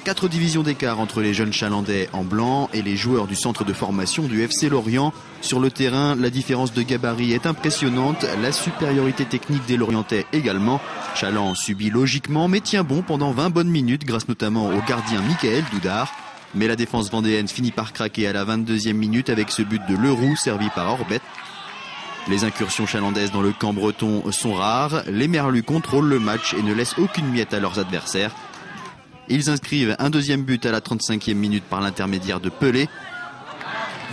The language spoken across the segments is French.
4 divisions d'écart entre les jeunes chalandais en blanc et les joueurs du centre de formation du FC Lorient. Sur le terrain, la différence de gabarit est impressionnante, la supériorité technique des Lorientais également. Chaland subit logiquement mais tient bon pendant 20 bonnes minutes grâce notamment au gardien Michael Doudard. Mais la défense vendéenne finit par craquer à la 22e minute avec ce but de Leroux servi par Orbet. Les incursions chalandaises dans le camp breton sont rares. Les Merlus contrôlent le match et ne laissent aucune miette à leurs adversaires. Ils inscrivent un deuxième but à la 35e minute par l'intermédiaire de Pelé.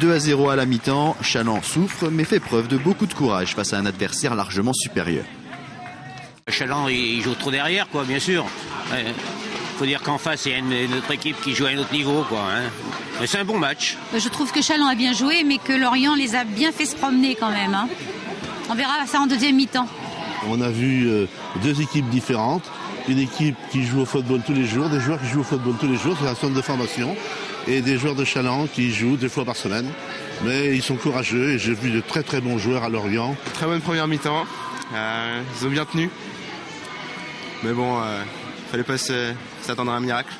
2-0 à la mi-temps. Chaland souffre mais fait preuve de beaucoup de courage face à un adversaire largement supérieur. Chaland, il joue trop derrière, quoi, bien sûr. Faut dire qu'en face, il y a une autre équipe qui joue à un autre niveau, quoi. Mais c'est un bon match. Je trouve que Chaland a bien joué, mais que Lorient les a bien fait se promener quand même. On verra ça en deuxième mi-temps. On a vu deux équipes différentes. Une équipe qui joue au football tous les jours, des joueurs qui jouent au football tous les jours, c'est un centre de formation, et des joueurs de Chaland qui jouent 2 fois par semaine. Mais ils sont courageux et j'ai vu de très très bons joueurs à Lorient. Très bonne première mi-temps, ils ont bien tenu. Mais bon, fallait pas s'attendre à un miracle.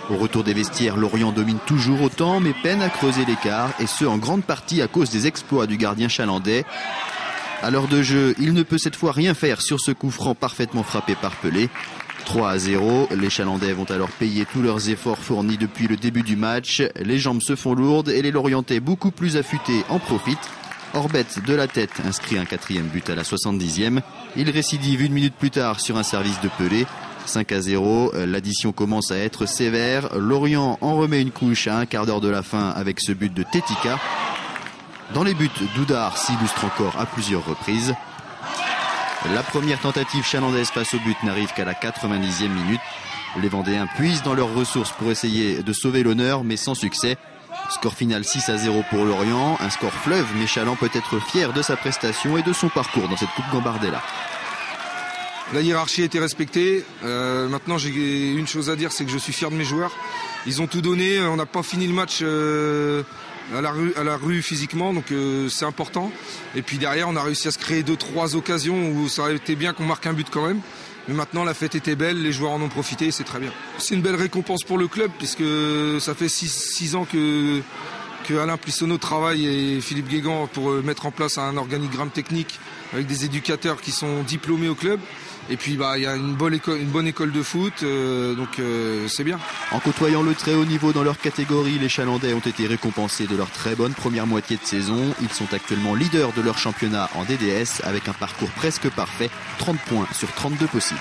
Au retour des vestiaires, Lorient domine toujours autant mais peine à creuser l'écart, et ce en grande partie à cause des exploits du gardien chalandais. À l'heure de jeu, il ne peut cette fois rien faire sur ce coup franc parfaitement frappé par Pelé. 3-0, les Chalandais vont alors payer tous leurs efforts fournis depuis le début du match. Les jambes se font lourdes et les Lorientais beaucoup plus affûtés en profitent. Orbet de la tête inscrit un 4e but à la 70e. Il récidive 1 minute plus tard sur un service de Pelé. 5-0, l'addition commence à être sévère. Lorient en remet une couche à un quart d'heure de la fin avec ce but de Tetika. Dans les buts, Doudard s'illustre encore à plusieurs reprises. La première tentative chalandaise face au but n'arrive qu'à la 90e minute. Les Vendéens puisent dans leurs ressources pour essayer de sauver l'honneur, mais sans succès. Score final 6-0 pour Lorient, un score fleuve, mais Chaland peut être fier de sa prestation et de son parcours dans cette Coupe Gambardella. La hiérarchie a été respectée. Maintenant, j'ai une chose à dire, c'est que je suis fier de mes joueurs. Ils ont tout donné. On n'a pas fini le match à la rue physiquement, donc c'est important. Et puis derrière, on a réussi à se créer 2-3 occasions où ça aurait été bien qu'on marque un but quand même. Mais maintenant, la fête était belle, les joueurs en ont profité et c'est très bien. C'est une belle récompense pour le club puisque ça fait 6 ans que Alain Plissonneau travaille et Philippe Guégan pour mettre en place un organigramme technique avec des éducateurs qui sont diplômés au club. Et puis il y a une bonne école de foot, donc c'est bien. En côtoyant le très haut niveau dans leur catégorie, les Chalandais ont été récompensés de leur très bonne première moitié de saison. Ils sont actuellement leaders de leur championnat en DDS avec un parcours presque parfait, 30 points sur 32 possibles.